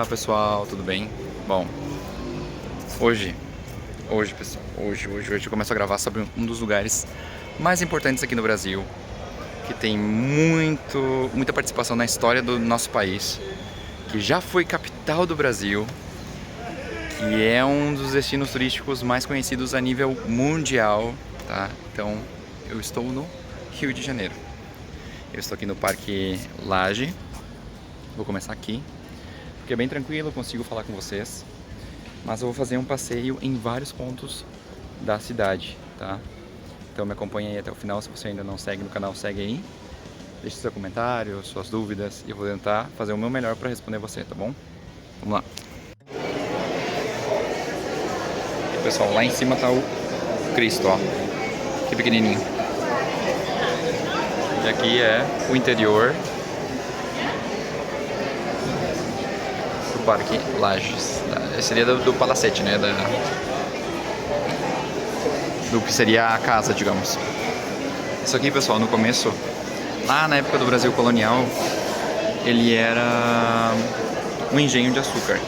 Olá pessoal, tudo bem? Bom, pessoal, hoje eu começo a gravar sobre um dos lugares mais importantes aqui no Brasil, que tem muita participação na história do nosso país, que já foi capital do Brasil, que é um dos destinos turísticos mais conhecidos a nível mundial, tá? Então, eu estou no Rio de Janeiro. Eu estou aqui no Parque Lage. Vou começar aqui, porque é bem tranquilo, consigo falar com vocês. Mas eu vou fazer um passeio em vários pontos da cidade, tá? Então me acompanha aí até o final, se você ainda não segue no canal, segue aí. Deixe seu comentário, suas dúvidas, e eu vou tentar fazer o meu melhor para responder você, tá bom? Vamos lá. E, pessoal, lá em cima tá o Cristo, ó. Que pequenininho. E aqui é o interior do Parque Lages. Esse seria do Palacete, né? Do que seria a casa, digamos. Isso aqui, pessoal, no começo, lá na época do Brasil colonial, ele era um engenho de açúcar.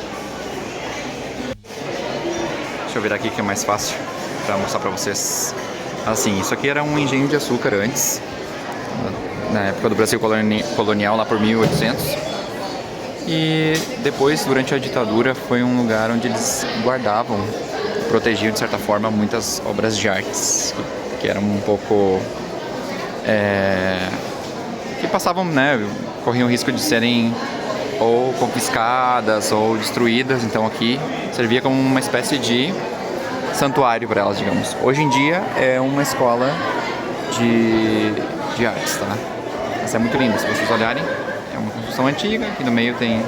Deixa eu virar aqui que é mais fácil para mostrar para vocês. Assim, isso aqui era um engenho de açúcar antes, na época do Brasil colonial, lá por 1800. E depois, durante a ditadura, foi um lugar onde eles guardavam, protegiam de certa forma muitas obras de artes que eram um pouco que passavam, né, corriam o risco de serem ou confiscadas ou destruídas. Então aqui servia como uma espécie de santuário para elas, digamos. Hoje em dia é uma escola de artes, tá? Essa é muito linda, se vocês olharem. É uma construção antiga, aqui no meio tem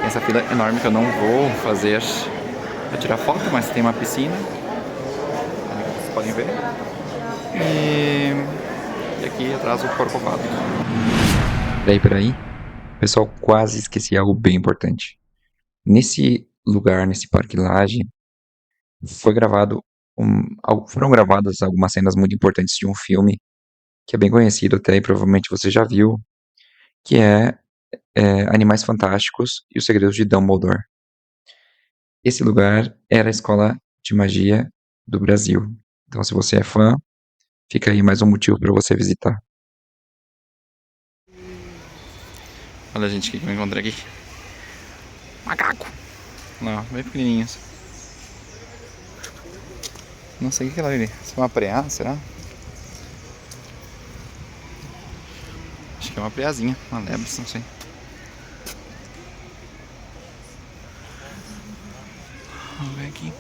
essa fila enorme que eu não vou fazer para tirar foto, mas tem uma piscina, vocês podem ver. E aqui atrás o Corcovado. Peraí. Pessoal, quase esqueci algo bem importante. Nesse lugar, nesse Parque Lage, foram gravadas algumas cenas muito importantes de um filme que é bem conhecido até e provavelmente você já viu, que é Animais Fantásticos e os Segredos de Dumbledore. Esse lugar era a escola de magia do Brasil. Então, se você é fã, fica aí mais um motivo para você visitar. Olha, gente, o que eu encontrei aqui. Macaco! Não, bem pequenininhos. Não sei o que é aquilo ali. Isso é uma preá, será? Acho que é uma preazinha, uma lebre, não sei. Vamos ver aqui.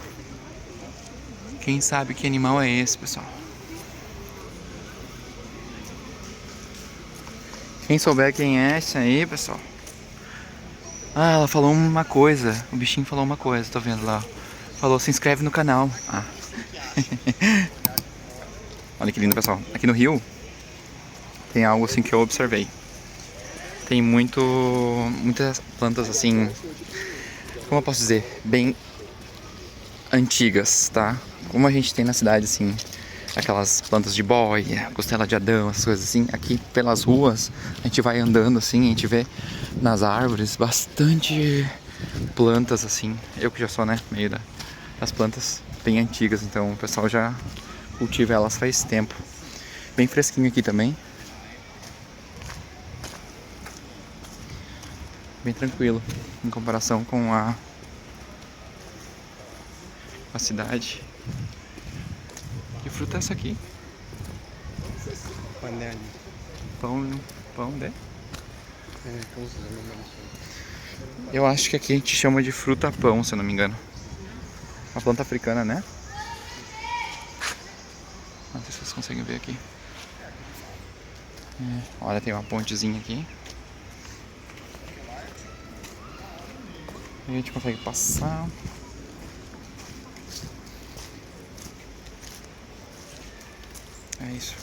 Quem sabe que animal é esse, pessoal? Quem souber quem é esse aí, pessoal. Ah, ela falou uma coisa. O bichinho falou uma coisa, tô vendo lá. Falou, se inscreve no canal. Ah. Olha que lindo, pessoal. Aqui no Rio tem algo assim que eu observei. Tem muitas plantas assim, como eu posso dizer, bem antigas, tá? Como a gente tem na cidade, assim, aquelas plantas de boia, costela de Adão, essas coisas assim. Aqui pelas ruas, a gente vai andando assim, a gente vê nas árvores bastante plantas assim. Eu que já sou, né, meio das plantas bem antigas, então o pessoal já cultiva elas faz tempo. Bem fresquinho aqui também. Bem tranquilo em comparação com a cidade. Que fruta é essa aqui? Panela. Pão de? Então, Eu acho que aqui a gente chama de fruta-pão, se eu não me engano. Uma planta africana, né? Não sei se vocês conseguem ver aqui. Olha, tem uma pontezinha aqui. E a gente consegue passar. É isso.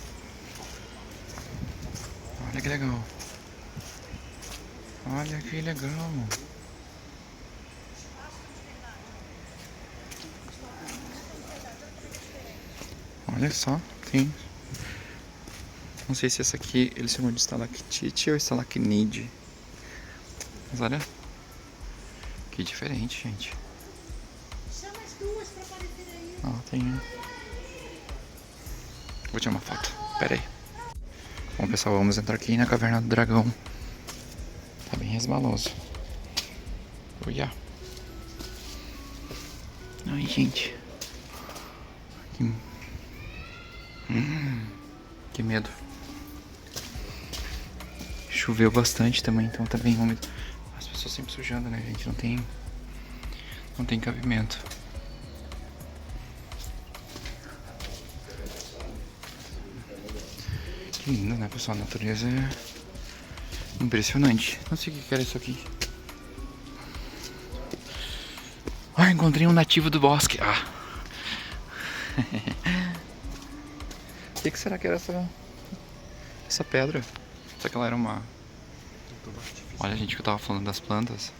Olha que legal. Olha que legal. Olha só, tem. Não sei se essa aqui eles chamam de estalactite ou estalacnide. Mas olha. Que diferente, gente. Chama as duas pra aparecer aí. Ó, tem... Vou tirar uma foto. Pera aí. Bom, pessoal, vamos entrar aqui na Caverna do Dragão. Tá bem resbaloso. Olha. Ai, gente. Que medo. Choveu bastante também, então tá bem úmido. As pessoas sempre sujando, né, gente? Não tem cabimento. Que lindo, né, pessoal? A natureza é impressionante. Não sei o que era isso aqui. Ah, encontrei um nativo do bosque. Ah. O que será que era essa pedra? Será que ela era uma... Olha, gente, que eu tava falando das plantas.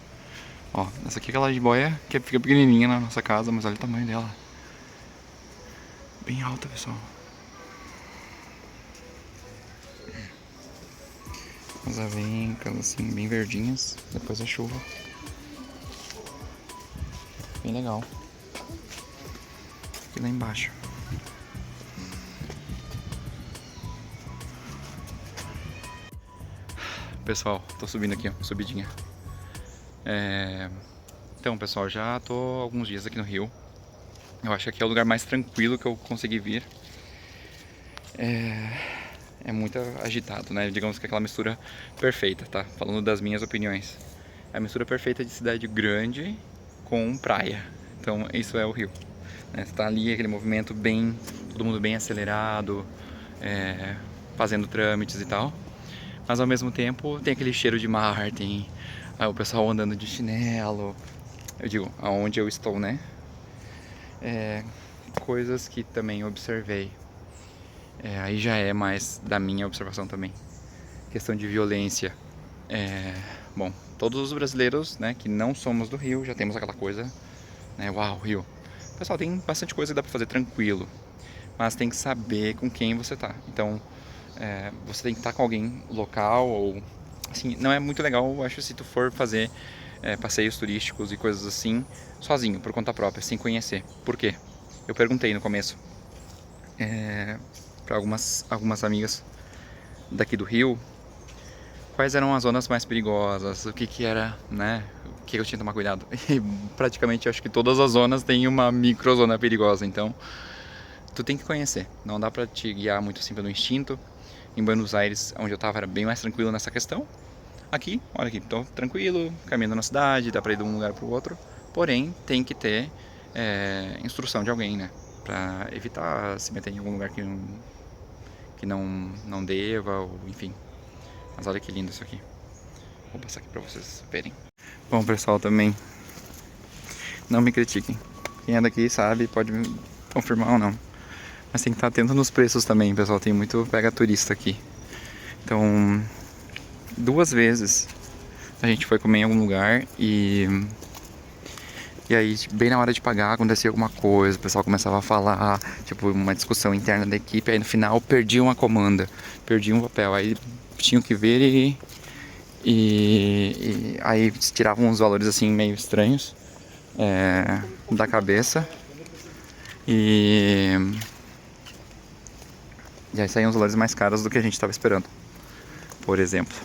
Ó, essa aqui é aquela jiboia que fica pequenininha na nossa casa, mas olha o tamanho dela. Bem alta, pessoal. As avencas, assim, bem verdinhas, depois da chuva. Bem legal. Aqui lá embaixo. Pessoal, tô subindo aqui, ó, subidinha. Então, pessoal, já tô há alguns dias aqui no Rio. Eu acho que aqui é o lugar mais tranquilo que eu consegui vir. É muito agitado, né? Digamos que é aquela mistura perfeita, tá? Falando das minhas opiniões. É a mistura perfeita de cidade grande com praia. Então, isso é o Rio. Né? Você tá ali, aquele movimento bem... Todo mundo bem acelerado, fazendo trâmites e tal. Mas ao mesmo tempo tem aquele cheiro de mar, tem o pessoal andando de chinelo. Eu digo, aonde eu estou, né? Coisas que também observei. Aí já é mais da minha observação também. Questão de violência. Bom, todos os brasileiros, né, que não somos do Rio, já temos aquela coisa, né? Uau, Rio. Pessoal, tem bastante coisa que dá pra fazer tranquilo. Mas tem que saber com quem você tá. Então, você tem que estar com alguém local ou... Assim, não é muito legal, eu acho, se tu for fazer passeios turísticos e coisas assim, sozinho, por conta própria, sem conhecer. Por quê? Eu perguntei no começo para algumas amigas daqui do Rio quais eram as zonas mais perigosas, o que era, né, o que eu tinha que tomar cuidado. E praticamente acho que todas as zonas têm uma microzona perigosa, então tu tem que conhecer, não dá pra te guiar muito assim pelo instinto. Em Buenos Aires, onde eu tava, era bem mais tranquilo nessa questão. Aqui, olha aqui, tô tranquilo, caminhando na cidade, dá pra ir de um lugar pro outro. Porém, tem que ter instrução de alguém, né? Pra evitar se meter em algum lugar que não deva, ou enfim. Mas olha que lindo isso aqui. Vou passar aqui pra vocês verem. Bom, pessoal, também não me critiquem. Quem é daqui sabe, pode me confirmar ou não. Mas tem que estar atento nos preços também, pessoal. Tem muito pega turista aqui. Então, 2 vezes a gente foi comer em algum lugar e aí, bem na hora de pagar, acontecia alguma coisa, o pessoal começava a falar, tipo, uma discussão interna da equipe, aí no final perdi uma comanda, perdi um papel, aí tinham que ver e aí tiravam uns valores assim meio estranhos da cabeça e aí saíam os valores mais caros do que a gente estava esperando, por exemplo.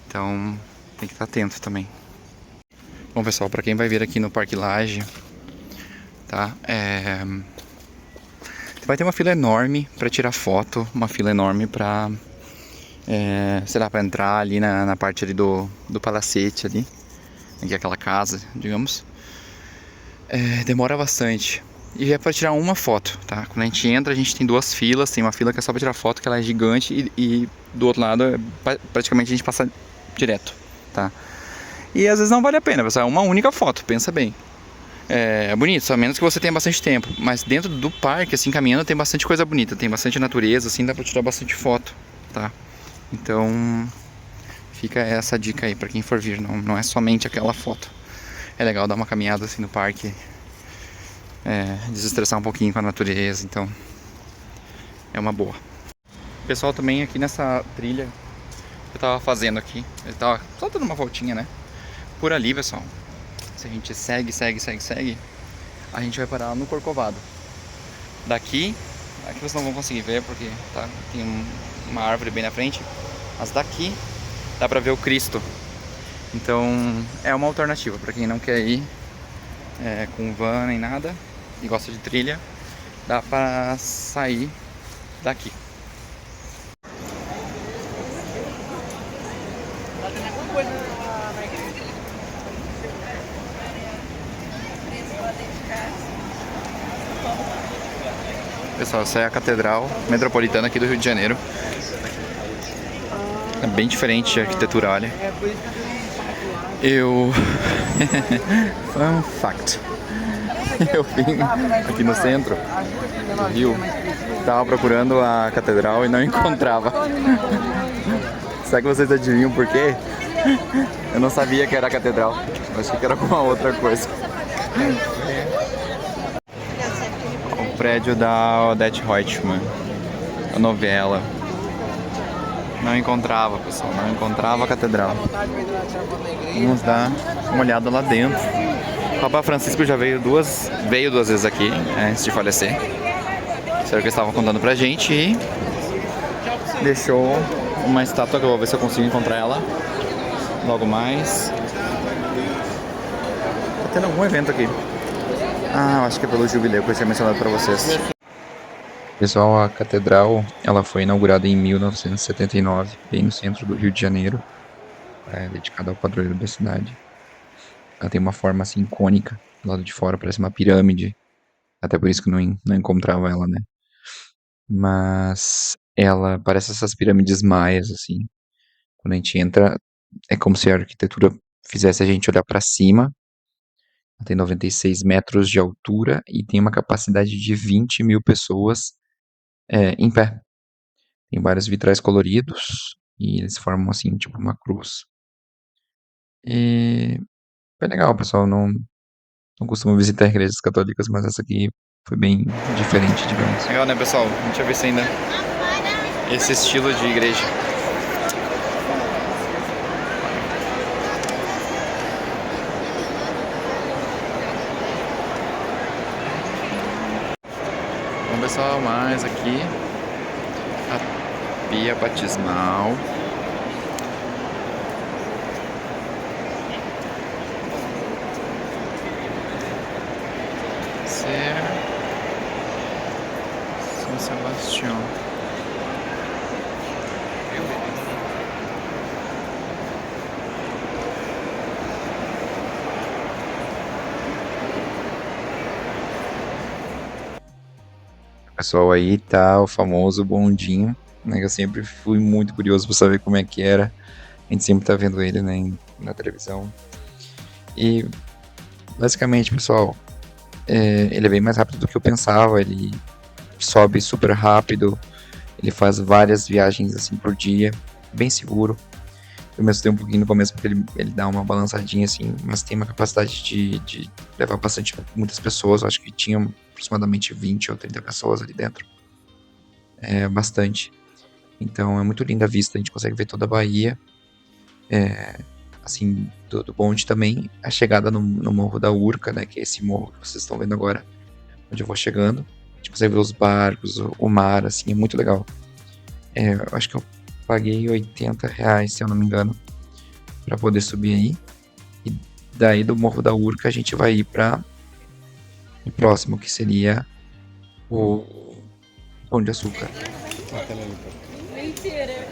Então tem que estar atento também. Bom, pessoal, para quem vai vir aqui no Parque Lage, tá? Vai ter uma fila enorme para tirar foto, uma fila enorme para, sei lá, para entrar ali na parte ali do palacete ali, aqui é aquela casa, digamos. Demora bastante. E é para tirar uma foto, tá? Quando a gente entra, a gente tem 2 filas. Tem uma fila que é só para tirar foto, que ela é gigante, e do outro lado, praticamente a gente passa direto, tá? E às vezes não vale a pena, pessoal. É uma única foto, pensa bem. É bonito, só menos que você tenha bastante tempo. Mas dentro do parque, assim, caminhando, tem bastante coisa bonita. Tem bastante natureza, assim, dá pra tirar bastante foto, tá? Então, fica essa dica aí pra quem for vir. Não é somente aquela foto. É legal dar uma caminhada, assim, no parque. Desestressar um pouquinho com a natureza, então é uma boa. Pessoal, também aqui nessa trilha que eu tava fazendo aqui, eu tava só dando uma voltinha, né? Por ali, pessoal, se a gente segue, a gente vai parar no Corcovado. Daqui, aqui vocês não vão conseguir ver porque tá, tem uma árvore bem na frente, mas daqui dá pra ver o Cristo. Então é uma alternativa para quem não quer ir com van nem nada e gosta de trilha, dá pra sair daqui. Pessoal, essa é a Catedral Metropolitana aqui do Rio de Janeiro. É bem diferente a arquitetura, olha. Fun fact. Eu vim aqui no centro do Rio, tava procurando a catedral e não encontrava. Será que vocês adivinham por quê? Eu não sabia que era a catedral. Eu achei que era alguma outra coisa. O prédio da Odete Roitman, a novela. Não encontrava, pessoal, não encontrava a catedral. Vamos dar uma olhada lá dentro. O Papa Francisco já veio duas vezes aqui, antes de falecer. Isso era o que eles estavam contando pra gente e deixou uma estátua que eu vou ver se eu consigo encontrar ela logo mais. Tá tendo algum evento aqui. Ah, eu acho que é pelo jubileu que eu tinha mencionado pra vocês. Pessoal, a catedral, ela foi inaugurada em 1979, bem no centro do Rio de Janeiro, dedicada ao padroeiro da cidade. Ela tem uma forma assim cônica, do lado de fora parece uma pirâmide, até por isso que não encontrava ela, né? Mas ela parece essas pirâmides maias, assim. Quando a gente entra, é como se a arquitetura fizesse a gente olhar para cima. Ela tem 96 metros de altura e tem uma capacidade de 20 mil pessoas em pé. Tem vários vitrais coloridos e eles formam assim, tipo uma cruz. E foi legal, pessoal. Não costumo visitar igrejas católicas, mas essa aqui foi bem diferente, digamos. Legal, né, pessoal? A gente já viu ainda esse estilo de igreja. Bom, pessoal, mais aqui a pia batismal. São Sebastião. Pessoal, aí tá o famoso bondinho, né? Que eu sempre fui muito curioso para saber como é que era. A gente sempre tá vendo ele, né, na televisão. E basicamente, pessoal, ele é bem mais rápido do que eu pensava. Ele sobe super rápido, ele faz várias viagens assim por dia, bem seguro. Eu me assustei um pouquinho no começo porque ele dá uma balançadinha assim, mas tem uma capacidade de levar muitas pessoas. Eu acho que tinham aproximadamente 20 ou 30 pessoas ali dentro. É bastante. Então é muito linda a vista, a gente consegue ver toda a Bahia. Assim, do bonde também, a chegada no Morro da Urca, né, que é esse morro que vocês estão vendo agora, onde eu vou chegando. A gente consegue ver os barcos, o mar, assim, é muito legal. Eu acho que eu paguei R$80, se eu não me engano, para poder subir aí. E daí do Morro da Urca a gente vai ir para o próximo, que seria o Pão de Açúcar. Mentira.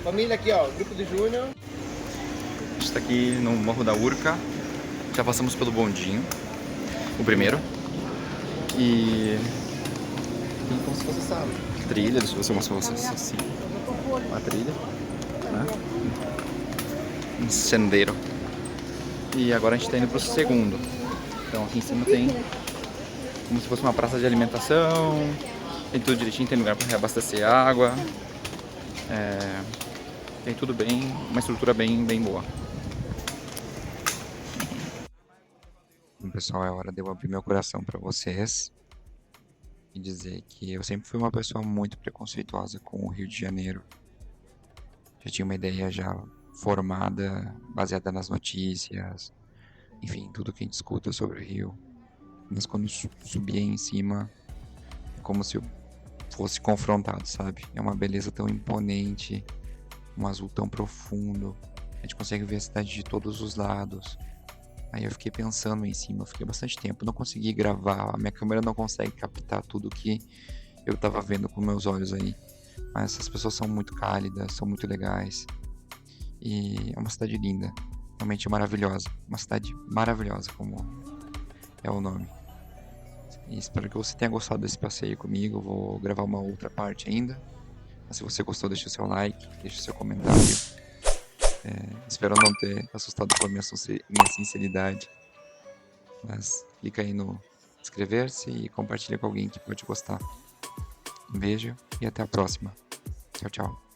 Família aqui, ó, grupo de Júnior. A gente tá aqui no Morro da Urca. Já passamos pelo bondinho, o primeiro. E tem como se fosse essa trilha, deixa eu ver se eu mostro pra vocês assim. Uma trilha, né? Um sendeiro. E agora a gente tá indo pro segundo. Então aqui em cima tem como se fosse uma praça de alimentação. Tem tudo direitinho, tem lugar para reabastecer água. Tem tudo bem, uma estrutura bem boa. Bom, pessoal, é hora de eu abrir meu coração para vocês e dizer que eu sempre fui uma pessoa muito preconceituosa com o Rio de Janeiro. já tinha uma ideia já formada, baseada nas notícias, enfim, tudo que a gente escuta sobre o Rio. Mas quando subia em cima, é como se eu fosse confrontado, sabe? É uma beleza tão imponente, um azul tão profundo. A gente consegue ver a cidade de todos os lados. Aí eu fiquei pensando em cima, eu fiquei bastante tempo. Não consegui gravar, a minha câmera não consegue captar tudo que eu tava vendo com meus olhos aí. Mas essas pessoas são muito cálidas, são muito legais. E é uma cidade linda, realmente maravilhosa. Uma cidade maravilhosa, como é o nome. E espero que você tenha gostado desse passeio comigo. Eu vou gravar uma outra parte ainda. Mas se você gostou, deixa o seu like, deixa o seu comentário. Espero não ter assustado com a minha sinceridade. Mas clica aí no inscrever-se e compartilha com alguém que pode gostar. Um beijo e até a próxima. Tchau, tchau.